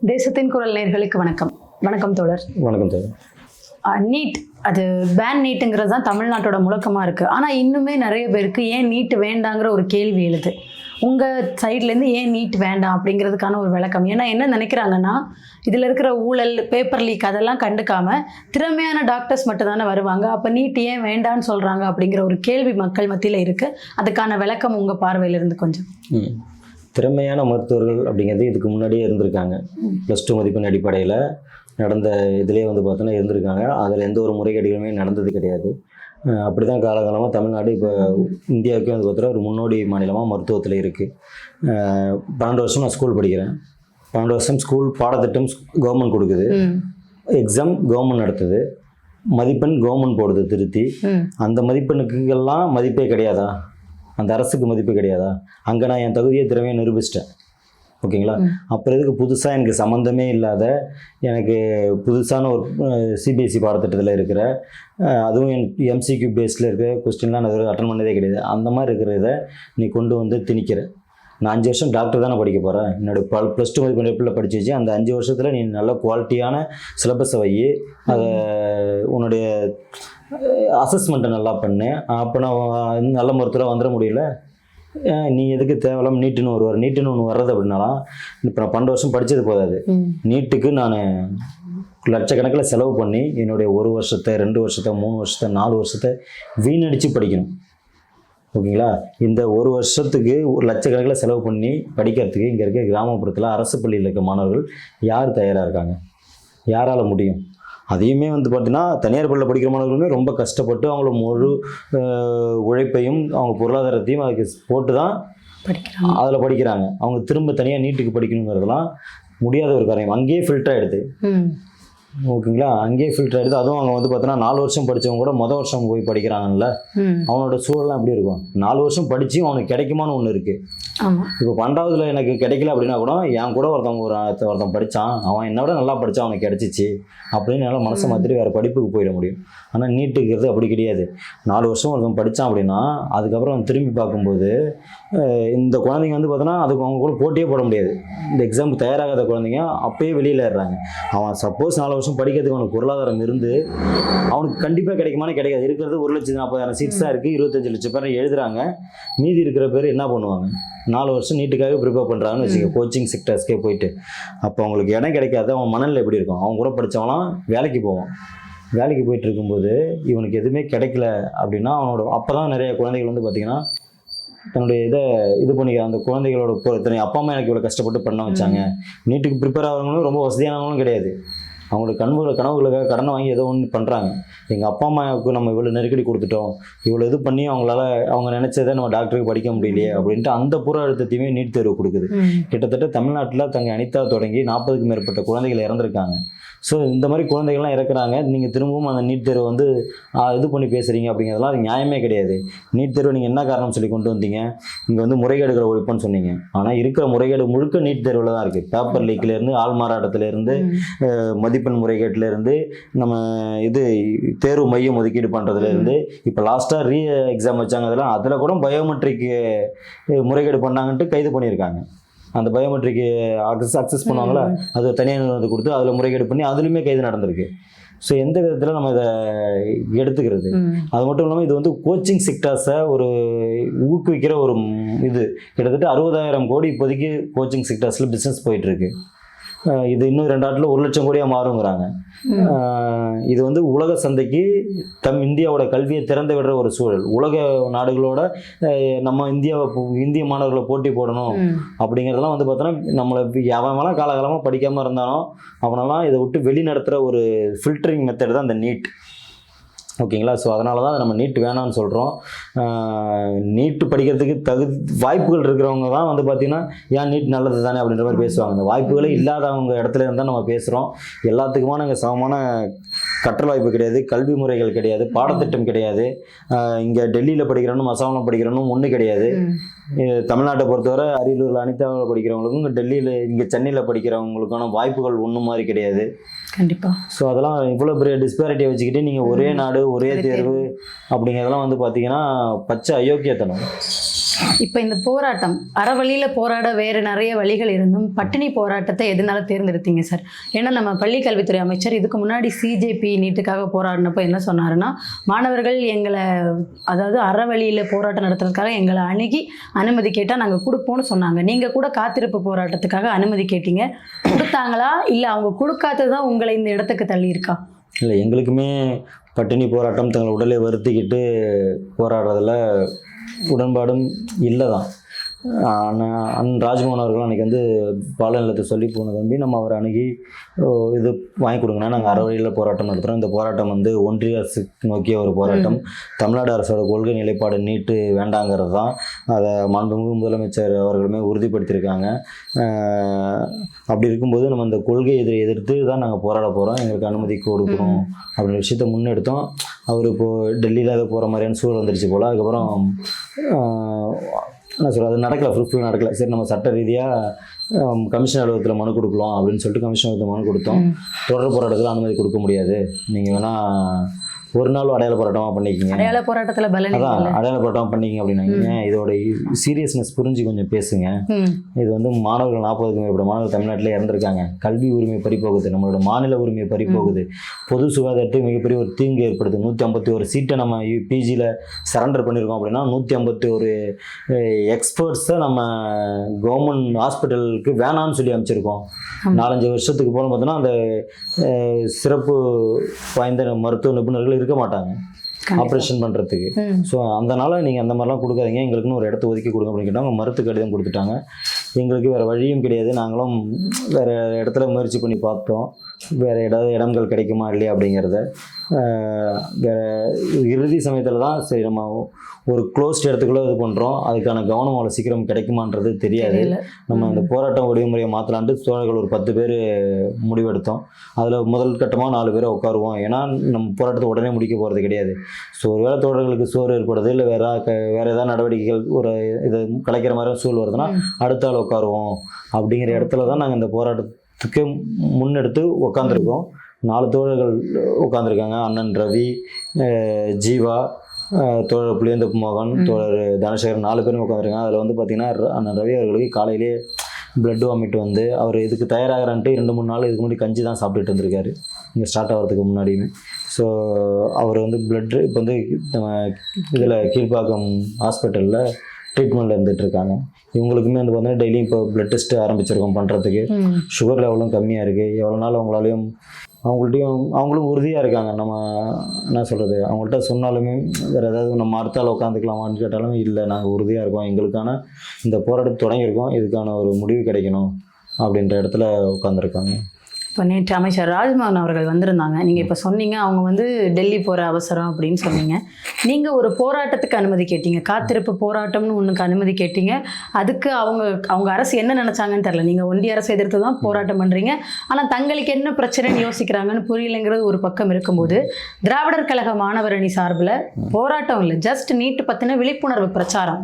தேசத்தின் குரல் நேயர்களுக்கு வணக்கம். வணக்கம் தோழர். வணக்கம் தோழர். நீட், அது பேன் நீட்டுங்கிறது தான் தமிழ்நாட்டோட முழக்கமாக இருக்குது. ஆனால் இன்னுமே நிறைய பேருக்கு ஏன் நீட் வேண்டாங்கிற ஒரு கேள்வி எழுது. உங்கள் சைட்லேருந்து ஏன் நீட் வேண்டாம் அப்படிங்கிறதுக்கான ஒரு விளக்கம். ஏன்னா என்ன நினைக்கிறாங்கன்னா, இதில் இருக்கிற ஊழல், பேப்பர் லீக் அதெல்லாம் கண்டுக்காமல் திறமையான டாக்டர்ஸ் மட்டும் தானே வருவாங்க. அப்போ நீட் ஏன் வேண்டான்னு சொல்கிறாங்க அப்படிங்கிற ஒரு கேள்வி மக்கள் மத்தியில் இருக்குது. அதுக்கான விளக்கம் உங்கள் பார்வையிலிருந்து கொஞ்சம். திறமையான மருத்துவர்கள் அப்படிங்கிறது இதுக்கு முன்னாடியே இருந்திருக்காங்க. +2 மதிப்பெண் அடிப்படையில் நடந்த இதிலே பார்த்தோன்னா இருந்திருக்காங்க. அதில் எந்த ஒரு முறைகேடுகளுமே நடந்தது கிடையாது. அப்படி தான் காலகாலமாக தமிழ்நாடு இப்போ இந்தியாவுக்கே பார்த்தா ஒரு முன்னோடி மாநிலமாக மருத்துவத்தில் இருக்குது. 12 வருஷம் நான் ஸ்கூல் படிக்கிறேன். 12 வருஷம் ஸ்கூல் பாடத்திட்டம் கவர்மெண்ட் கொடுக்குது, எக்ஸாம் கவர்மெண்ட் நடத்துது, மதிப்பெண் கவர்மெண்ட் போடுது திருத்தி. அந்த மதிப்பெண்ணுக்கெல்லாம் மதிப்பே கிடையாதா? அந்த அரசுக்கு மதிப்பு கிடையாதா? அங்கே நான் என் தகுதியை திறமையை நிரூபிச்சிட்டேன். ஓகேங்களா? அப்புறம் இதுக்கு புதுசாக எனக்கு சம்மந்தமே இல்லாத, எனக்கு புதுசான ஒரு சிபிஎஸ்சி பாடத்திட்டத்தில் இருக்கிற, அதுவும் எம்சிக்யூ பேஸில் இருக்கிற கொஸ்டின்லாம் நான் அட்டன் பண்ணதே கிடையாது. அந்த மாதிரி இருக்கிறத நீ கொண்டு வந்து திணிக்கிற. நான் 5 வருஷம் டாக்டர் தானே படிக்க போகிறேன். என்னோட +2 மதிப்பெண் எப்படி படிச்சு வச்சு அந்த 5 வருஷத்தில் நீ நல்ல குவாலிட்டியான சிலபஸை வை, அதை உன்னுடைய அசஸ்மெண்ட்டை நல்லா பண்ணு. அப்போ நான் நல்ல மருத்துவராக வந்துட முடியல. நீ எதுக்கு தேவையில்லாமல் நீட்டுன்னு ஒன்று வர்றது அப்படின்னாலாம், இப்போ நான் 12 வருஷம் படித்தது போதாது. நீட்டுக்கு நான் லட்சக்கணக்கில் செலவு பண்ணி என்னுடைய 1 வருஷத்தை 2 வருஷத்தை 3 வருஷத்தை 4 வருஷத்தை வீணடித்து படிக்கணும். ஓகேங்களா? இந்த 1 வருஷத்துக்கு ஒரு லட்சக்கணக்கில் செலவு பண்ணி படிக்கிறதுக்கு இங்கே இருக்க கிராமப்புறத்தில் அரசு பள்ளியில் இருக்க மாணவர்கள் யார் தயாராக இருக்காங்க? யாரால் முடியும்? அதையுமே பார்த்தீங்கன்னா தனியார் பள்ளியில் படிக்கிற மாணவர்களுமே ரொம்ப கஷ்டப்பட்டு அவங்கள முழு உழைப்பையும் அவங்க பொருளாதாரத்தையும் அதுக்கு போட்டு தான் அதில் படிக்கிறாங்க. அவங்க திரும்ப தனியாக நீட்டுக்கு படிக்கணுங்கிறதுலாம் முடியாத ஒரு காரியம். அங்கேயே ஃபில்டர் ஆகிடுது. ஓகேங்களா? அங்கேயே ஃபில்டர் ஆகிடுது. அதுவும் அவங்க பார்த்தோன்னா 4 வருஷம் படித்தவங்க கூட மொதல் வருஷம் போய் படிக்கிறாங்கல்ல, அவனோட சூழலாம் எப்படி இருக்கும்? 4 வருஷம் படிச்சும் அவனுக்கு கிடைக்குமான்னு ஒன்று இருக்குது. இப்போ 12வதுல எனக்கு கிடைக்கல அப்படின்னா கூட என் கூட ஒருத்தன் படித்தான், அவன் என்னோட நல்லா படித்தான், அவனுக்கு கிடைச்சிச்சு அப்படின்னு என்னால் மனசை மாற்றிட்டு வேறு படிப்புக்கு போயிட முடியும். ஆனால் நீட்டுங்கிறது அப்படி கிடையாது. 4 வருஷம் ஒருத்தன் படித்தான் அப்படின்னா அதுக்கப்புறம் அவன் திரும்பி பார்க்கும்போது இந்த குழந்தைங்க பார்த்தோன்னா அதுக்கு அவங்க கூட போட்டியே போட முடியாது. இந்த எக்ஸாமுக்கு தயாராகாத குழந்தைங்க அப்பயே வெளியில் ஏறுறாங்க. அவன் சப்போஸ் 4 வருஷம் படிக்கிறதுக்கு அவனுக்கு பொருளாதாரம் இருந்து அவனுக்கு கண்டிப்பாக கிடைக்குமானே கிடைக்காது. இருக்கிறது 1,40,000 சீட்ஸ் தான் இருக்குது. 25 லட்சம் பேர் எழுதுகிறாங்க. மீதி இருக்கிற பேர் என்ன பண்ணுவாங்க? 4 வருஷம் நீட்டுக்காக ப்ரிப்பேர் பண்ணுறாங்கன்னு வச்சுக்க, கோச்சிங் செக்டர்ஸ்க்கே போயிட்டு. அப்போ அவங்களுக்கு இடம் கிடைக்காது. அவன் மனநிலை எப்படி இருக்கும்? அவங்க கூட படித்தவங்களாம் வேலைக்கு போவான். வேலைக்கு போயிட்டு இருக்கும்போது இவனுக்கு எதுவுமே கிடைக்கல அப்படின்னா அப்போ தான் நிறைய குழந்தைகள் பார்த்திங்கன்னா தன்னுடைய இது பண்ணிக்கிறாங்க. அந்த குழந்தைகளோட அப்பா அம்மா எனக்கு இவ்வளோ கஷ்டப்பட்டு பண்ண வச்சாங்க. நீட்டுக்கு ப்ரிப்பேர் ஆகிறவங்களும் ரொம்ப வசதியானவங்களும் கிடையாது. அவங்களோட கனவுகளுக்காக கடனை வாங்கி ஏதோ ஒன்று பண்ணுறாங்க. எங்கள் அப்பா அம்மாவுக்கு நம்ம இவ்வளோ நெருக்கடி கொடுத்துட்டோம், இவ்வளோ இது பண்ணி அவங்க நினச்சதை நம்ம டாக்டருக்கு படிக்க முடியலையே அப்படின்ட்டு அந்த புற அழுத்தத்தையுமே நீட் தேர்வு கொடுக்குது. கிட்டத்தட்ட தமிழ்நாட்டில் தங்க அனிதா தொடங்கி 40க்கும் மேற்பட்ட குழந்தைகள் இறந்துருக்காங்க. ஸோ இந்த மாதிரி குழந்தைகள்லாம் இறக்குறாங்க. நீங்கள் திரும்பவும் அந்த நீட் தேர்வு இது பண்ணி பேசுகிறீங்க அப்படிங்கிறதுலாம் அது நியாயமே கிடையாது. நீட் தேர்வு நீங்கள் என்ன காரணம் சொல்லி கொண்டு வந்தீங்க? இங்கே முறைகேடுகளை ஒழிப்புன்னு சொன்னீங்க. ஆனால் இருக்கிற முறைகேடு முழுக்க நீட் தேர்வில் தான் இருக்குது. பேப்பர் லீக்லேருந்து, ஆள் மாறாட்டத்திலேருந்து, மதிப்பெண் முறைகேட்டிலேருந்து, நம்ம தேர்வு மையம் ஒதுக்கீடு பண்ணுறதுலேருந்து, இப்போ லாஸ்ட்டாக எக்ஸாம் வச்சாங்க. அதில் கூட பயோமெட்ரிக் முறைகேடு பண்ணாங்கன்ட்டு கைது பண்ணியிருக்காங்க. அந்த பயோமெட்ரிக் அக்சஸ் பண்ணுவாங்களா, அது தனியார் நிறுவனத்தை கொடுத்து அதில் முறைகேடு பண்ணி அதுலேயுமே கைது நடந்திருக்கு. ஸோ எந்த விதத்தில் நம்ம இதை எடுத்துக்கிறது? அது மட்டும் இல்லாமல் இது கோச்சிங் செக்டர்ஸை ஊக்குவிக்கிற ஒரு கிட்டத்தட்ட 60,000 கோடி இப்போதைக்கு கோச்சிங் செக்டர்ஸில் பிஸ்னஸ் போயிட்டுருக்கு. இது இன்னும் 2 ஆண்டில் 1 லட்சம் கோடியாக மாறுங்கிறாங்க. இது உலக சந்தைக்கு இந்தியாவோட கல்வியை திறந்து விடுற ஒரு சூழல். உலக நாடுகளோட நம்ம இந்திய மாணவர்களை போட்டி போடணும் அப்படிங்கிறதெல்லாம் பார்த்தோன்னா நம்மளை எவன்லாம் காலகாலமாக படிக்காமல் இருந்தாலும் அவனெல்லாம் இதை விட்டு வெளி நடத்துகிற ஒரு ஃபில்டரிங் மெத்தட் தான் இந்த நீட். ஓகேங்களா? ஸோ அதனால தான் நம்ம நீட் வேணான்னு சொல்கிறோம். நீட்டு படிக்கிறதுக்கு வாய்ப்புகள் இருக்கிறவங்க தான் பார்த்திங்கன்னா ஏன் நீட் நல்லது தானே அப்படின்ற மாதிரி பேசுவாங்க. அந்த வாய்ப்புகளே இல்லாதவங்க இடத்துல இருந்தால் நம்ம பேசுகிறோம். எல்லாத்துக்குமா நாங்கள் சமமான கற்றல் வாய்ப்பு கிடையாது, கல்வி முறைகள் கிடையாது, பாடத்திட்டம் கிடையாது. இங்கே டெல்லியில் படிக்கிறவனும் அசாமில் படிக்கிறவனும் ஒன்று கிடையாது. தமிழ்நாட்டை பொறுத்தவரை அரியலூரில் அனிதாவில் படிக்கிறவங்களுக்கும் இங்கே சென்னையில் படிக்கிறவங்களுக்கான வாய்ப்புகள் ஒன்றும் மாதிரி கிடையாது. கண்டிப்பாக. ஸோ அதெல்லாம் இவ்வளோ பெரிய டிஸ்பேரிட்டியை வச்சுக்கிட்டு நீங்கள் ஒரே நாடு ஒரே தேர்வு அப்படிங்கிறதெல்லாம் பார்த்தீங்கன்னா பச்சை அயோக்கியத்தனம். இப்போ இந்த போராட்டம் அறவழியில் போராட வேறு நிறைய வழிகள் இருந்தும் பட்டினி போராட்டத்தை எதனால தேர்ந்தெடுத்தீங்க சார்? ஏன்னா நம்ம பள்ளி கல்வித்துறை அமைச்சர் இதுக்கு முன்னாடி சிஜேபி நீட்டுக்காக போராடினப்போ என்ன சொன்னாருன்னா, மாணவர்கள் எங்களை அதாவது அறவழியில் போராட்டம் நடத்துறதுக்காக எங்களை அணுகி அனுமதி கேட்டால் நாங்கள் கொடுப்போம்னு சொன்னாங்க. நீங்கள் கூட காத்திருப்பு போராட்டத்துக்காக அனுமதி கேட்டீங்க, கொடுத்தாங்களா? இல்லை அவங்க கொடுக்காதது தான் உங்களை இந்த இடத்துக்கு தள்ளியிருக்கா? இல்லை, எங்களுக்குமே பட்டினி போராட்டம் தங்களை உடலை வருத்திக்கிட்டு போராடுறதுல உடன்பாடும் இல்லை தான். ராஜ்மோகன் அவர்கள் அன்றைக்கி வந்து பாலநிலத்தை சொல்லி போன தம்பி நம்ம அவரை அணுகி இது வாங்கி கொடுங்கன்னா நாங்கள் அறவழியில் போராட்டம் நடத்துகிறோம். இந்த போராட்டம் வந்து ஒன்றிய அரசுக்கு நோக்கிய ஒரு போராட்டம். தமிழ்நாடு அரசோட கொள்கை நிலைப்பாடு நீட்டு வேண்டாங்கிறது தான். அதை மாண்புமிகு முதலமைச்சர் அவர்களுமே உறுதிப்படுத்தியிருக்காங்க. அப்படி இருக்கும்போது நம்ம இந்த கொள்கையை எதிர்த்து தான் நாங்கள் போராட போகிறோம், எங்களுக்கு அனுமதி கொடுக்கணும் அப்படின்ற விஷயத்த முன்னெடுத்தோம். அவர் இப்போது டெல்லியில் போகிற மாதிரியான சூழல் வந்துருச்சு போல். அதுக்கப்புறம் என்ன சொல்கிறது, அது நடக்கலை, ஃபுல்ஃபில் நடக்கலை. சரி, நம்ம சட்ட ரீதியாக கமிஷன் அலுவலகத்தில் மனு கொடுக்கலாம் அப்படின்னு சொல்லிட்டு கமிஷன் அலுவலகத்தில் மனு கொடுத்தோம். தொடர் போராட்டத்தில் அனுமதி கொடுக்க முடியாது, நீங்கள் வேணால் ஒரு நாள் அடையாள போராட்டமாக பண்ணிக்கிங்க, அடையாள போராட்டத்தில் அதான் அடையாள போராட்டம் பண்ணிக்கிங்க அப்படின்னாங்க. இதோட சீரியஸ்னஸ் புரிஞ்சு கொஞ்சம் பேசுங்க. இது வந்து மாணவர்கள் 40க்கும் மேற்பட்ட மாணவர்கள் தமிழ்நாட்டில் இறந்துருக்காங்க. கல்வி உரிமை பறிப்போகுது, நம்மளோட மாநில உரிமை பறிப்போகுது, பொது சுகாதாரத்துக்கு மிகப்பெரிய ஒரு தீங்கு ஏற்படுது. 151 சீட்டை நம்ம பிஜியில் சரண்டர் பண்ணியிருக்கோம் அப்படின்னா 151 எக்ஸ்பர்ட்ஸை நம்ம கவர்மெண்ட் ஹாஸ்பிட்டலுக்கு வேணான்னு சொல்லி அமைச்சிருக்கோம். 4-5 வருஷத்துக்கு போல பார்த்தோன்னா அந்த சிறப்பு வாய்ந்த மருத்துவ நிபுணர்கள் இருக்க மாட்டாங்க ஆப்ரேஷன் பண்ணுறதுக்கு. ஸோ அதனால் நீங்கள் அந்த மாதிரிலாம் கொடுக்காதீங்க, எங்களுக்குன்னு ஒரு இடத்த ஒதுக்கி கொடுங்க அப்படின்னு கேட்டாங்க. மறுத்து கடிதம் கொடுத்துட்டாங்க. எங்களுக்கு வேறு வழியும் கிடையாது. நாங்களும் வேறு இடத்துல முயற்சி பண்ணி பார்த்தோம், வேறு ஏதாவது இடங்கள் கிடைக்குமா இல்லையா அப்படிங்கிறத. வேறு இறுதி சமயத்தில் தான் சரி நம்ம ஒரு க்ளோஸ்ட் இடத்துக்குள்ளே இது பண்ணுறோம், அதுக்கான கவனம் அவ்வளோ சீக்கிரம் கிடைக்குமான்றது தெரியாது. நம்ம அந்த போராட்டம் வடிவமுறையை மாற்றலான்ட்டு தோழர்கள் ஒரு 10 பேர் முடிவெடுத்தோம். அதில் முதல் கட்டமாக 4 பேரை உட்காருவோம். ஏன்னா நம்ம போராட்டத்தை உடனே முடிக்க போகிறது கிடையாது. ஸோ ஒருவேளை தோழர்களுக்கு சோறு ஏற்படுது, இல்லை வேறு ஏதாவது நடவடிக்கைகள் ஒரு இது கிடைக்கிற மாதிரி சூழல் வருதுன்னா அடுத்த ஆள் உட்காருவோம் அப்படிங்கிற இடத்துல தான் நாங்கள் இந்த போராட்டத்துக்கு முன்னெடுத்து உட்காந்துருக்கோம். 4 தோழர்கள் உட்காந்துருக்காங்க. அண்ணன் ரவி, ஜீவா, தோழர் புளியந்தப்பு மோகன், தோழர் தனசேகரன், 4 பேரும் உட்காந்துருக்காங்க. அதில் வந்து பார்த்திங்கன்னா அண்ணன் ரவி அவர்களுக்கு காலையிலே பிளட் வாமிட் வந்து அவர் இதுக்கு தயாராகிறான்ட்டு 2-3 நாள் இதுக்கு முன்னாடி கஞ்சி தான் சாப்பிட்டுட்டு இருந்திருக்காரு இங்கே ஸ்டார்ட் ஆகிறதுக்கு முன்னாடியுமே. ஸோ அவர் வந்து பிளட்டு இப்போ வந்து நம்ம இதில் கீழ்ப்பாக்கம் ஹாஸ்பிட்டலில் ட்ரீட்மெண்ட்டில் இருந்துகிட்ருக்காங்க. இவங்களுக்குமே வந்து பார்த்தீங்கன்னா டெய்லியும் இப்போ பிளட் டெஸ்ட்டு ஆரம்பிச்சிருக்கோம் பண்ணுறதுக்கு. சுகர் லெவலும் கம்மியாக இருக்குது. எவ்வளோ நாள் அவங்களாலையும் அவங்களும் உறுதியாக இருக்காங்க. நம்ம என்ன சொல்கிறது, அவங்கள்ட்ட சொன்னாலுமே வேறு ஏதாவது நம்ம அடுத்தால் உட்காந்துக்கலாமான்னு கேட்டாலுமே இல்லை, நாங்கள் உறுதியாக இருக்கோம், எங்களுக்கான இந்த போராட்டத்தை தொடங்கியிருக்கோம், இதுக்கான ஒரு முடிவு கிடைக்கணும் அப்படின்ற இடத்துல உட்காந்துருக்காங்க. இப்போ நேற்று அமைச்சர் ராஜ்மோகன் அவர்கள் வந்திருந்தாங்க. நீங்கள் இப்போ சொன்னீங்க அவங்க வந்து டெல்லி போகிற அவசரம் அப்படின்னு சொன்னீங்க. நீங்கள் ஒரு போராட்டத்துக்கு அனுமதி கேட்டீங்க, காத்திருப்பு போராட்டம்னு ஒன்றுக்கு அனுமதி கேட்டீங்க. அதுக்கு அவங்க அரசு என்ன நினச்சாங்கன்னு தெரில. நீங்கள் ஒன்றிய அரசு எதிர்த்து தான் போராட்டம் பண்ணுறீங்க, ஆனால் தங்களுக்கு என்ன பிரச்சனைன்னு யோசிக்கிறாங்கன்னு புரியலைங்கிறது ஒரு பக்கம் இருக்கும்போது, திராவிடர் கழக மாணவர் அணி சார்பில் போராட்டம் இல்லை, ஜஸ்ட் நீட்டு பற்றின விழிப்புணர்வு பிரச்சாரம்,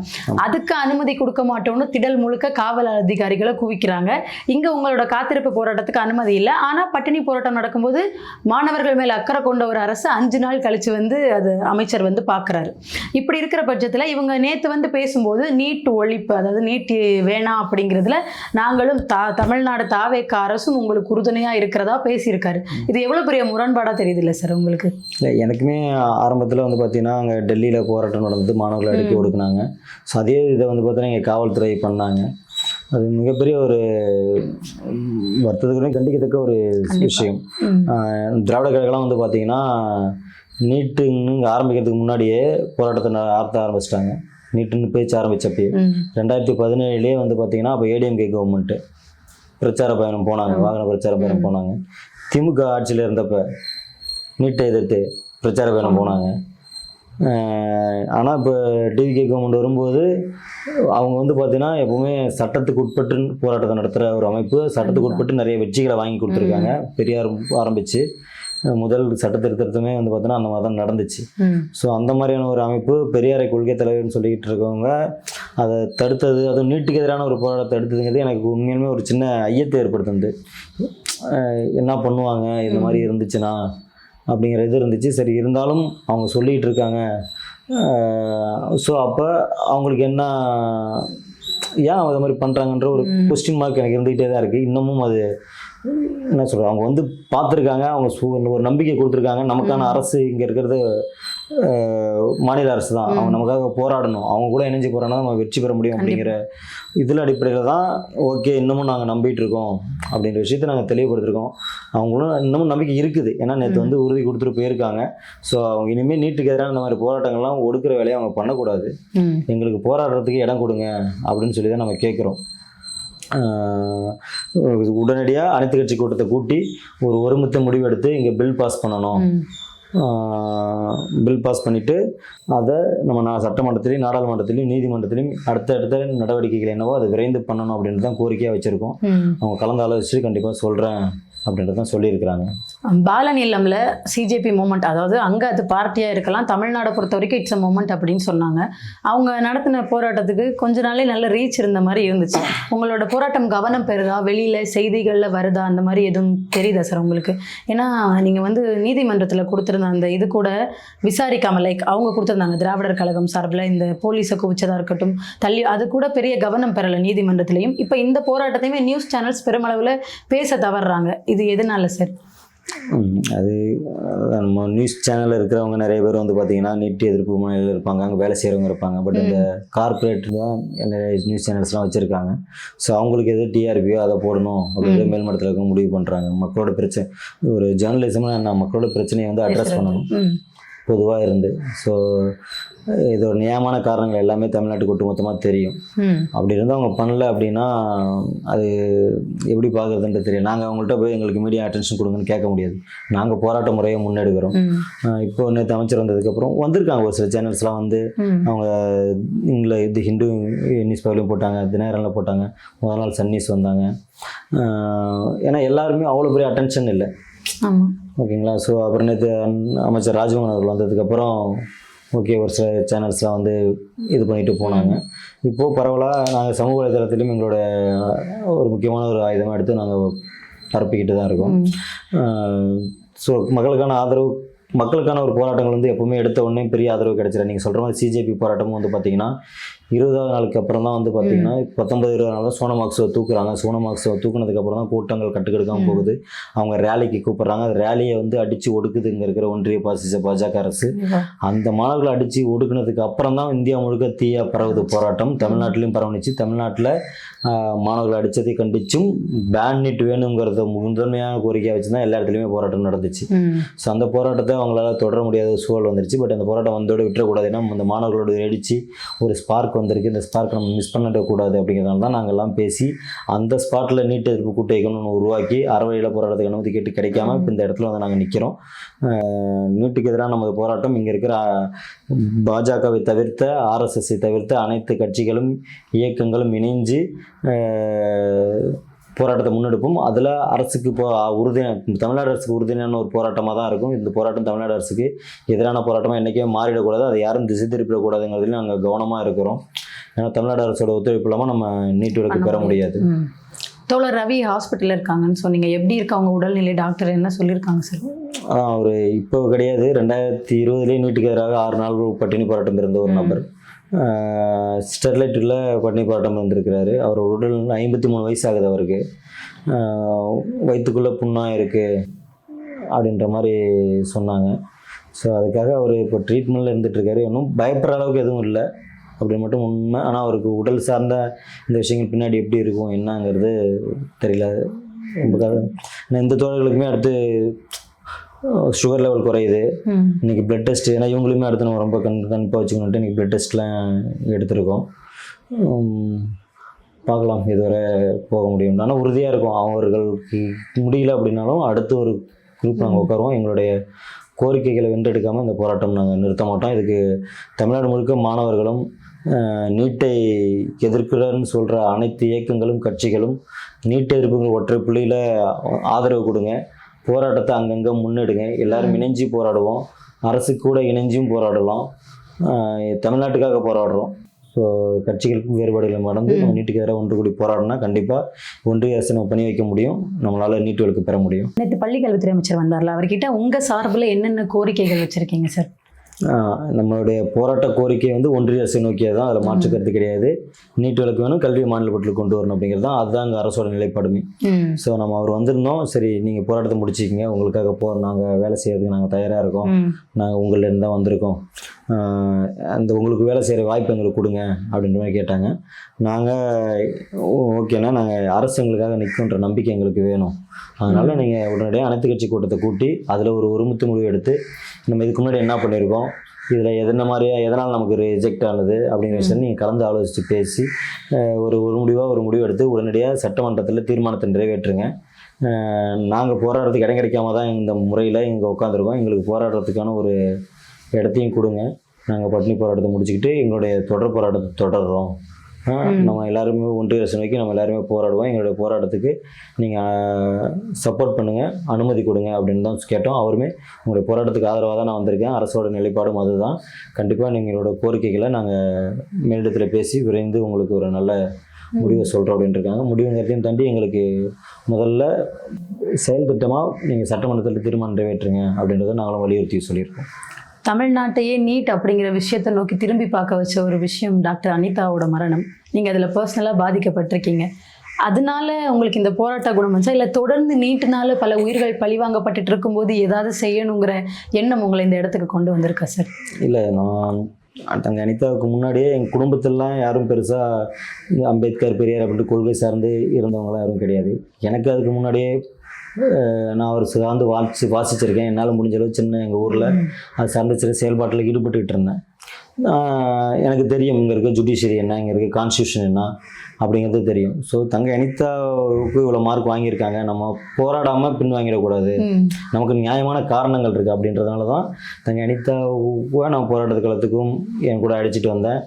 அதுக்கு அனுமதி கொடுக்க மாட்டோம்னு திடல் முழுக்க காவல் அதிகாரிகளை குவிக்கிறாங்க. இங்கே உங்களோட காத்திருப்பு போராட்டத்துக்கு அனுமதி இல்லை, ஆனால் பட்டினி போராட்டம் நடக்கும்போது மாணவர்கள் மேல் அக்கறை கொண்ட ஒரு அரசு 5 நாள் கழிச்சு வந்து அது அமைச்சர் வந்து பார்க்குறாரு. இப்படி இருக்கிற பட்சத்தில் இவங்க நேற்று வந்து பேசும்போது நீட் ஒழிப்பு, அதாவது நீட் வேணாம் அப்படிங்கிறதுல நாங்களும் தமிழ்நாடு தாவேக அரசும் உங்களுக்கு உறுதுணையாக இருக்கிறதா பேசியிருக்காரு. இது எவ்வளோ பெரிய முரண்பாடாக தெரியுது இல்லை சார் உங்களுக்கு? இல்லை, எனக்குமே ஆரம்பத்தில் வந்து பார்த்தீங்கன்னா அங்கே டெல்லியில் போராட்டம் நடந்தது, மாணவர்கள் அடக்கி ஒடுக்குனாங்க. ஸோ அதே இதை வந்து பார்த்தீங்கன்னா இங்கே காவல்துறை பண்ணாங்க. அது மிகப்பெரிய ஒரு வருத்தத்துக்குமே கண்டிக்கத்தக்க ஒரு விஷயம். திராவிட கழகம்லாம் வந்து பார்த்திங்கன்னா நீட்டுன்னு ஆரம்பிக்கிறதுக்கு முன்னாடியே போராட்டத்தை ஆரம்பிச்சிட்டாங்க. நீட்டுன்னு பேச்சு ஆரம்பித்தப்பே 2017 வந்து பார்த்திங்கன்னா அப்போ ஏடிஎம்கே கவர்மெண்ட்டு பிரச்சார பயணம் போனாங்க, வாகன பிரச்சார பயணம் போனாங்க. திமுக ஆட்சியில் இருந்தப்போ நீட்டை எதிர்த்து பிரச்சார பயணம் போனாங்க. ஆனால் இப்போ டிவிகே கவர்மெண்ட் வரும்போது அவங்க வந்து பார்த்தீங்கன்னா எப்போவுமே சட்டத்துக்கு உட்பட்டு போராட்டத்தை நடத்துகிற ஒரு அமைப்பு, சட்டத்துக்கு உட்பட்டு நிறைய வெற்றிகளை வாங்கி கொடுத்துருக்காங்க. பெரியார் ஆரம்பித்து முதல் சட்ட திருத்தமே வந்து பார்த்தீங்கன்னா அந்த மாதிரி தான் நடந்துச்சு. ஸோ அந்த மாதிரியான ஒரு அமைப்பு பெரியாரை கொள்கை தலைவர்னு சொல்லிக்கிட்டு இருக்கவங்க அதை தடுத்தது, அதுவும் நீட்டுக்கு எதிரான ஒரு போராட்டத்தை தடுத்ததுங்கிறது எனக்கு உண்மையிலுமே ஒரு சின்ன ஐயத்தை ஏற்படுத்துது. என்ன பண்ணுவாங்க இந்த மாதிரி இருந்துச்சுன்னா அப்படிங்கிற இது இருந்துச்சு. சரி, இருந்தாலும் அவங்க சொல்லிகிட்டு இருக்காங்க ஸோ அப்போ அவங்களுக்கு என்ன ஏன் அது மாதிரி பண்ணுறாங்கன்ற ஒரு கொஸ்டின் மார்க் எனக்கு இருந்துகிட்டே தான் இருக்குது. இன்னமும் அது என்ன சொல்கிறேன், அவங்க வந்து பார்த்துருக்காங்க, அவங்க ஒரு நம்பிக்கை கொடுத்துருக்காங்க. நமக்கான அரசு இங்கே இருக்கிறது மாநில அரசு தான், அவங்க நமக்காக போராடணும், அவங்க கூட இணைஞ்சு போராடினா நம்ம வெற்றி பெற முடியும் அப்படிங்கிற இதில் அடிப்படையில் தான் ஓகே இன்னமும் நாங்கள் நம்பிட்டு இருக்கோம் அப்படின்ற விஷயத்தை நாங்கள் தெளிவுபடுத்திருக்கோம். அவங்களும் இன்னமும் நம்பிக்கை இருக்குது, ஏன்னா நேற்று வந்து உறுதி கொடுத்துட்டு போயிருக்காங்க. ஸோ அவங்க இனிமேல் நீட்டுக்கு எதிரான இந்த மாதிரி போராட்டங்கள்லாம் ஒடுக்கிற வேலையை அவங்க பண்ணக்கூடாது, எங்களுக்கு போராடுறதுக்கு இடம் கொடுங்க அப்படின்னு சொல்லி தான் நம்ம கேட்குறோம். உடனடியாக அனைத்து கட்சி கூட்டத்தை கூட்டி ஒரு ஒருமித்த முடிவு எடுத்து இங்கே பில் பாஸ் பண்ணணும். பில் பாஸ் பண்ணிவிட்டு அதை நம்ம சட்டமன்றத்திலையும் நாடாளுமன்றத்திலையும் நீதிமன்றத்திலையும் அடுத்த நடவடிக்கைகள் என்னவோ அதை விரைந்து பண்ணணும் அப்படின்றது தான் கோரிக்கையாக வச்சுருக்கோம். அவங்க கலந்து ஆலோசித்து கண்டிப்பாக சொல்கிறேன் அப்படின்றது தான் சொல்லியிருக்கிறாங்க. பாலன் இல்லம்ல சிஜேபி மூமெண்ட், அதாவது அங்கே அது பார்ட்டியாக இருக்கலாம், தமிழ்நாடை பொறுத்த வரைக்கும் இட்ஸ் அ மூமெண்ட் அப்படின்னு சொன்னாங்க. அவங்க நடத்தின போராட்டத்துக்கு கொஞ்ச நாளே நல்ல ரீச் இருந்த மாதிரி இருந்துச்சு. உங்களோட போராட்டம் கவனம் பெறுதா, வெளியில் செய்திகளில் வருதா, அந்த மாதிரி எதுவும் தெரியுதா சார் உங்களுக்கு? ஏன்னா நீங்கள் வந்து நீதிமன்றத்தில் கொடுத்துருந்த அந்த இது கூட விசாரிக்காமல், லைக் அவங்க கொடுத்துருந்தாங்க திராவிடர் கழகம் சார்பில் இந்த போலீஸை குவிச்சதாக இருக்கட்டும், அது கூட பெரிய கவனம் பெறலை நீதிமன்றத்திலையும். இப்போ இந்த போராட்டத்தையுமே நியூஸ் சேனல்ஸ் பெருமளவில் பேச தவறுறாங்க. இது எதனால சார்? அது நம்ம நியூஸ் சேனலில் இருக்கிறவங்க நிறைய பேர் வந்து பார்த்திங்கன்னா நீட் எதிர்ப்பு முனையில் இருப்பாங்க, அங்கே வேலை செய்கிறவங்க இருப்பாங்க. பட் இந்த கார்ப்பரேட் தான் நியூஸ் சேனல்ஸ்லாம் வச்சுருக்காங்க. ஸோ அவங்களுக்கு எது டிஆர்பியோ அதை போடணும் அப்படின்ற மேல்மட்டத்தில் இருக்க முடிவு பண்ணுறாங்க. மக்களோட பிரச்சனை, ஒரு ஜேர்னலிசம்னா என்ன, மக்களோட பிரச்சனையை வந்து அட்ரஸ் பண்ணணும் பொதுவாக இருந்து. ஸோ இதோட நியமான காரணங்கள் எல்லாமே தமிழ்நாட்டுக்கு ஒட்டுமொத்தமாக தெரியும். அப்படி இருந்து அவங்க பண்ணல அப்படின்னா அது எப்படி பார்க்குறதுன்றது தெரியும். நாங்கள் அவங்கள்ட்ட போய் எங்களுக்கு மீடியா அட்டென்ஷன் கொடுங்கன்னு கேட்க முடியாது, நாங்கள் போராட்ட முறையை முன்னெடுக்கிறோம். இப்போ நேற்று அமைச்சர் வந்ததுக்கப்புறம் வந்திருக்காங்க ஒரு சில சேனல்ஸ்லாம் வந்து அவங்க இங்கே இது ஹிந்து நியூஸ் பேப்பர்லையும் போட்டாங்க, தினகரனில் போட்டாங்க, முதல் நாள் சன் நியூஸ் வந்தாங்க. ஏன்னா எல்லாருமே அவ்வளோ பெரிய அட்டென்ஷன் இல்லை, ஓகேங்களா. ஸோ அப்புறம் நேற்று அமைச்சர் ராஜ்மோகன் அவர்கள் வந்ததுக்கப்புறம் ஓகே ஒரு சில சேனல்ஸ்லாம் வந்து இது பண்ணிட்டு போனாங்க. இப்போது பரவலாக நாங்கள் சமூக வலைதளத்திலும் எங்களோட ஒரு முக்கியமான ஒரு ஆயுதமாக எடுத்து நாங்கள் பரப்பிக்கிட்டு தான் இருக்கோம். ஸோ மக்களுக்கான ஒரு போராட்டங்கள் வந்து எப்போவுமே எடுத்த உடனே பெரிய ஆதரவு கிடைச்சிட. நீங்கள் சொல்கிற மாதிரி சிஜேபி போராட்டமும் வந்து பார்த்திங்கன்னா 20வது நாளுக்கு அப்புறம் தான் வந்து பார்த்திங்கன்னா 19-20 நாள் தான் சோனமாக்ஸை தூக்குறாங்க. சோனமாக்ஸை தூக்குனதுக்கப்புறம் தான் கூட்டங்கள் கட்டுக்கெடுக்காமல் போகுது. அவங்க ரேலிக்கு கூப்பிட்றாங்க, அந்த ரேலியை வந்து அடித்து ஒடுக்குது இங்கே இருக்கிற ஒன்றிய பாஜக அரசு. அந்த மாணவர்களை அடித்து ஒடுக்குனதுக்கு அப்புறம் தான் இந்தியா முழுக்க தீயா பரவுது போராட்டம். தமிழ்நாட்டிலையும் பரவணிச்சு. தமிழ்நாட்டில் மாணவர்களை அடித்ததை கண்டிச்சும் பேன் நீட் வேணுங்கிறத முதன்மையான கோரிக்கையாக வச்சு தான் எல்லா இடத்துலையுமே போராட்டம் நடந்துச்சு. ஸோ அந்த போராட்டத்தை அவங்களால தொடர முடியாத சூழல் வந்துருச்சு. பட் அந்த போராட்டம் வந்தோடு விட்டுறக்கூடாது, ஏன்னா அந்த மாணவர்களோட அடித்து ஒரு ஸ்பார்க் வந்திருக்கு, இந்த ஸ்பார்க் நம்ம மிஸ் பண்ணிடக்கூடாது அப்படிங்கிறதால தான் நாங்கள்லாம் பேசி அந்த ஸ்பாட்டில் நீட் எதிர்ப்பு கூட்ட இயக்கம்னு உருவாக்கி அறவழியில் போராட்டத்துக்கு அனுமதி கேட்டு கிடைக்காம இப்போ இந்த இடத்துல வந்து நாங்கள் நிற்கிறோம். நீட்டுக்கு எதிரான நமது போராட்டம் இங்கே இருக்கிற பாஜகவை தவிர்த்த ஆர்எஸ்எஸ்ஸை தவிர்த்த அனைத்து கட்சிகளும் இயக்கங்களும் இணைஞ்சு போராட்டத்தை முன்னெடுப்போம். அதில் அரசுக்கு தமிழ்நாடு அரசுக்கு உறுதியான ஒரு போராட்டமாக தான் இருக்கும். இந்த போராட்டம் தமிழ்நாடு அரசுக்கு எதிரான போராட்டமாக என்றைக்கே மாறிடக்கூடாது, அதை யாரும் திசை திருப்பிடக்கூடாதுங்கிறதுலையும் நாங்கள் கவனமாக இருக்கிறோம். ஏன்னா தமிழ்நாடு அரசோட ஒத்துழைப்பு இல்லாமல் நம்ம நீட் விலக்கு பெற முடியாது. தோழர் ரவி ஹாஸ்பிட்டலில் இருக்காங்கன்னு சொன்னீங்க, எப்படி இருக்கு அவங்க உடல்நிலை? டாக்டர் என்ன சொல்லியிருக்காங்க சார்? அவர் இப்போ கிடையாது, 2020 நீட்டுக்கு எதிராக 6 நாள் பட்டினி போராட்டம் இருந்த ஒரு நபர். ஸ்டெர்லைட்டில் பட்டினி போராட்டம் இருந்திருக்கிறாரு. அவரோட உடல் 53 வயசு ஆகுது அவருக்கு. வயிற்றுக்குள்ளே புண்ணாக இருக்குது அப்படின்ற மாதிரி சொன்னாங்க. ஸோ அதுக்காக அவர் இப்போ ட்ரீட்மெண்ட்டில் இருந்துகிட்ருக்காரு. இன்னும் பயப்படுற அளவுக்கு எதுவும் இல்லை அப்படின்னு மட்டும் உண்மை. ஆனால் அவருக்கு உடல் சார்ந்த இந்த விஷயங்கள் பின்னாடி எப்படி இருக்கும் என்னங்கிறது தெரியல. இந்த தோழர்களுக்குமே அடுத்து சுகர் லெவல் குறையுது, இன்றைக்கி பிளட் டெஸ்ட், ஏன்னா இவங்களுமே அடுத்து நம்ம ரொம்ப கண்டிப்பாக வச்சுக்கணுன்ட்டு இன்றைக்கி பிளட் டெஸ்ட்லாம் எடுத்திருக்கோம். பார்க்கலாம் இதுவரை போக முடியும். ஆனால் உறுதியாக இருக்கும், அவர்களுக்கு முடியல அப்படின்னாலும் அடுத்து ஒரு குரூப் நாங்கள் உட்காருவோம். எங்களுடைய கோரிக்கைகளை வென்றெடுக்காமல் இந்த போராட்டம் நாங்கள் நிறுத்த மாட்டோம். இதுக்கு தமிழ்நாடு முழுக்க மாணவர்களும் நீட்டை எதிர்க்கிறன்னு சொல்கிற அனைத்து இயக்கங்களும் கட்சிகளும் நீட்டை எதிர்ப்புகள் ஒற்றை புள்ளியில் ஆதரவு கொடுங்க, போராட்டத்தை அங்கங்கே முன்னெடுங்க, எல்லோரும் இணைஞ்சு போராடுவோம், அரசு கூட இணைஞ்சும் போராடலாம். தமிழ்நாட்டுக்காக போராடுறோம். ஸோ கட்சிகளுக்கும் வேறுபாடுகளை மறந்து நம்ம நீட்டுக்கு எதிராக ஒன்று கூடி போராடினா கண்டிப்பாக ஒன்றிய அரசு நம்ம பண்ணி வைக்க முடியும், நம்மளால் நீட்டு விலக்கு பெற முடியும். நேற்று பள்ளிக்கல்வித்துறை அமைச்சர் வந்தார்ல, அவர்கிட்ட உங்கள் சார்பில் என்னென்ன கோரிக்கைகள் வச்சுருக்கீங்க சார்? நம்மளுடைய போராட்ட கோரிக்கை வந்து ஒன்றிய அரசை நோக்கியது தான், அதில் மாற்று கருத்து கிடையாது. நீட் விலக்கு வேணும், கல்வி மாநில பட்டியலுக்கு கொண்டு வரணும் அப்படிங்கிறது தான், அதுதான் அங்கே அரசோட நிலைப்பாடுமே. ஸோ நம்ம அவர் வந்திருந்தோம், சரி நீங்கள் போராட்டத்தை முடிச்சிக்கிங்க, உங்களுக்காக நாங்கள் வேலை செய்யறதுக்கு நாங்கள் தயாராக இருக்கோம், நாங்கள் உங்களிடம் தான் வந்திருக்கோம், அந்த உங்களுக்கு வேலை செய்கிற வாய்ப்பு எங்களுக்கு கொடுங்க அப்படின்ற மாதிரி கேட்டாங்க. நாங்கள் ஓகேண்ணா, நாங்கள் அரசு எங்களுக்காக நிற்குன்ற நம்பிக்கை எங்களுக்கு வேணும், அதனால் நீங்கள் உடனடியாக அனைத்து கட்சி கூட்டத்தை கூட்டி அதில் ஒரு ஒருமித்த முடிவு எடுத்து நம்ம இதுக்கு முன்னாடி என்ன பண்ணியிருக்கோம், இதில் எதனால் நமக்கு ரிஜெக்ட் ஆனது அப்படிங்கிற விஷயம் நீங்கள் கலந்து ஆலோசித்து பேசி ஒரு முடிவு எடுத்து உடனடியாக சட்டமன்றத்தில் தீர்மானத்தை நிறைவேற்றுங்க. நாங்கள் போராடுறதுக்கு இடம் கிடைக்காம தான் இந்த முறையில் இங்கே உட்காந்துருக்கோம், எங்களுக்கு போராடுறதுக்கான ஒரு இடத்தையும் கொடுங்க, நாங்கள் பட்டினி போராட்டத்தை முடிச்சுக்கிட்டு எங்களுடைய தொடர் போராட்டத்தை தொடர்றோம், நம்ம எல்லாருமே ஒன்றிய அரசு நோக்கி நம்ம எல்லாருமே போராடுவோம், எங்களுடைய போராட்டத்துக்கு நீங்கள் சப்போர்ட் பண்ணுங்கள், அனுமதி கொடுங்க அப்படின்னு தான் கேட்டோம். அவருமே உங்களுடைய போராட்டத்துக்கு ஆதரவாக தான் நான் வந்திருக்கேன், அரசோட நிலைப்பாடும் அதுதான், கண்டிப்பாக எங்களோட கோரிக்கைகளை நாங்கள் மேலிடத்தில் பேசி விரைந்து உங்களுக்கு ஒரு நல்ல முடிவை சொல்கிறோம் அப்படின்ட்டு இருக்காங்க. முடிவுங்கிறதையும் தாண்டி எங்களுக்கு முதல்ல செயல் திட்டமாக நீங்கள் சட்டமன்றத்தில் தீர்மானம் நிறைவேற்றுங்க அப்படின்றத நாங்களும் வலியுறுத்தி சொல்லியிருக்கோம். தமிழ்நாட்டையே நீட் அப்படிங்கிற விஷயத்தை நோக்கி திரும்பி பார்க்க வச்ச ஒரு விஷயம் டாக்டர் அனிதாவோட மரணம். நீங்கள் அதில் பர்சனலாக பாதிக்கப்பட்டிருக்கீங்க. அதனால உங்களுக்கு இந்த போராட்ட குணம் வந்துச்சா, இல்லை தொடர்ந்து நீட்டுனால பல உயிர்கள் பழிவாங்கப்பட்டுட்டு இருக்கும்போது ஏதாவது செய்யணுங்கிற எண்ணம் உங்களை இந்த இடத்துக்கு கொண்டு வந்திருக்கா சார்? இல்லை, நான் தங்க அனிதாவுக்கு முன்னாடியே எங்கள் குடும்பத்திலலாம் யாரும் பெருசாக அம்பேத்கர் பெரியார் அப்படின்ட்டு கொள்கை சார்ந்து இருந்தவங்களாம் யாரும் கிடையாது. எனக்கு அதுக்கு முன்னாடியே நான் அவர் சார்ந்து வாசிச்சிருக்கேன், என்னால் முடிஞ்ச அளவு சின்ன எங்கள் ஊரில் அது சார்ந்த சில செயல்பாட்டில் ஈடுபட்டுக்கிட்டு இருந்தேன். எனக்கு தெரியும் இங்கே இருக்க ஜுடிஷியரி என்ன, இங்கே இருக்க கான்ஸ்டியூஷன் என்ன அப்படிங்கிறது தெரியும். ஸோ தங்க அனிதாவுக்கு இவ்வளோ மார்க் வாங்கியிருக்காங்க, நம்ம போராடாமல் பின் வாங்கிடக்கூடாது, நமக்கு நியாயமான காரணங்கள் இருக்குது அப்படின்றதுனால தான் தங்க அனிதாவுக்கு நான் போராட்ட காலத்துக்கும் என் கூட அடிச்சுட்டு வந்தேன்.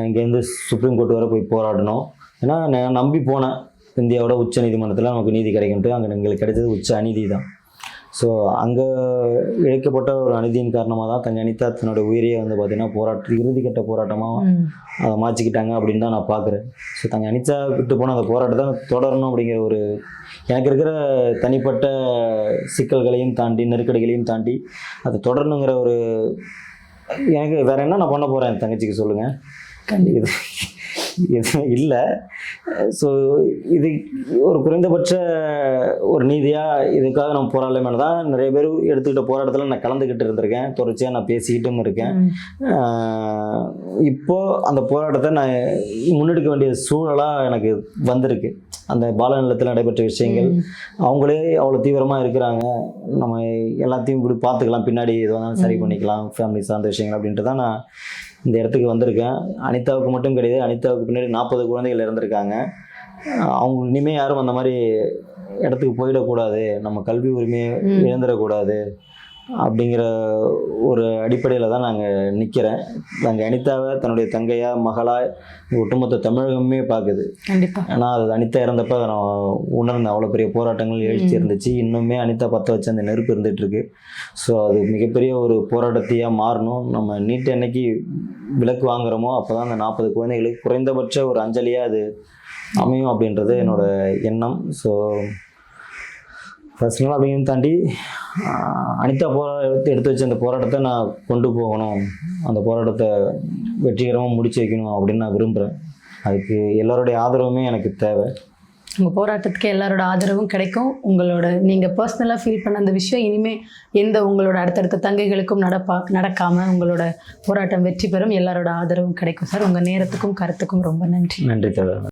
இங்கேருந்து சுப்ரீம் கோர்ட் வரை போய் போராடணும், ஏன்னா நான் நம்பி போனேன் இந்தியாவோட உச்ச நீதிமன்றத்தில் நமக்கு நீதி கிடைக்கும்ட்டு. அங்கே எங்களுக்கு கிடைச்சது உச்ச அநீதி தான். ஸோ அங்கே இழைக்கப்பட்ட ஒரு அநீதியின் காரணமாக தான் தங்க அனிதா தன்னோட உயிரியை வந்து பார்த்திங்கன்னா இறுதிக்கட்ட போராட்டமாக அதை மாற்றிக்கிட்டாங்க அப்படின்னு தான் நான் பார்க்குறேன். ஸோ தங்க அனிதா விட்டு போன அந்த போராட்டத்தை தொடரணும் அப்படிங்கிற ஒரு எனக்கு இருக்கிற தனிப்பட்ட சிக்கல்களையும் தாண்டி நெருக்கடிகளையும் தாண்டி அதை தொடரணுங்கிற ஒரு எனக்கு வேறு என்ன நான் பண்ண போகிறேன் என் தங்கச்சிக்கு சொல்லுங்கள், இது இல்லை. ஸோ இது ஒரு குறைந்தபட்ச ஒரு நீதியாக இதுக்காக நம்ம போராடலாமே தான் நிறைய பேர் எடுத்துக்கிட்ட போராட்டத்தில் நான் கலந்துக்கிட்டு இருந்திருக்கேன், தொடர்ச்சியாக நான் பேசிக்கிட்டும் இருக்கேன். இப்போது அந்த போராட்டத்தை நான் முன்னெடுக்க வேண்டிய சூழலாக எனக்கு வந்திருக்கு. அந்த பாலநிலத்தில் நடைபெற்ற விஷயங்கள், அவங்களே அவ்வளோ தீவிரமாக இருக்கிறாங்க, நம்ம எல்லாத்தையும் இப்படி பார்த்துக்கலாம், பின்னாடி எது வந்தாலும் சரி பண்ணிக்கலாம், ஃபேமிலி சார்ந்த விஷயங்கள் அப்படின்ட்டு தான் நான் இந்த இடத்துக்கு வந்திருக்கேன். அனிதாவுக்கு மட்டும் கிடையாது, அனிதாவுக்கு பின்னாடி 40 குழந்தைகள் இறந்துருக்காங்க. அவங்க இனிமேல் யாரும் அந்த மாதிரி இடத்துக்கு போயிடக்கூடாது, நம்ம கல்வி உரிமையை இழந்துடக்கூடாது அப்படிங்கிற ஒரு அடிப்படையில் தான் நாங்கள் நிற்கிறேன். நாங்கள் அனிதாவை தன்னுடைய தங்கையா மகளாக ஒட்டுமொத்த தமிழகமே பார்க்குது. கண்டிப்பாக. ஆனால் அது அனிதா இறந்தப்போ அதை நான் உணர்ந்தேன், அவ்வளோ பெரிய போராட்டங்கள் எழுச்சி இருந்துச்சு, இன்னுமே அனிதா பற்ற வச்சு அந்த நெருப்பு இருந்துகிட்ருக்கு. ஸோ அது மிகப்பெரிய ஒரு போராட்டத்தையாக மாறணும். நம்ம நீட் என்னைக்கு விலக்கு வாங்குகிறோமோ அப்போ தான் அந்த 40 குழந்தைகளுக்கு குறைந்தபட்ச ஒரு அஞ்சலியாக அது அமையும் அப்படின்றது என்னோட எண்ணம். ஸோ பர்சனலாக அப்படிங்கிறத தாண்டி அனிதா எடுத்து வச்ச அந்த போராட்டத்தை நான் கொண்டு போகணும், அந்த போராட்டத்தை வெற்றிகரமாக முடிச்சு வைக்கணும் அப்படின்னு நான் விரும்புகிறேன். அதுக்கு எல்லாருடைய ஆதரவுமே எனக்கு தேவை. உங்கள் போராட்டத்துக்கு எல்லாரோட ஆதரவும் கிடைக்கும். நீங்கள் பர்சனலாக ஃபீல் பண்ண அந்த விஷயம் இனிமேல் உங்களோட அடுத்தடுத்த தங்கைகளுக்கும் நடக்காமல் உங்களோட போராட்டம் வெற்றி பெறும், எல்லாரோட ஆதரவும் கிடைக்கும் சார். உங்கள் நேரத்துக்கும் கருத்துக்கும் ரொம்ப நன்றி. நன்றி தோழர்.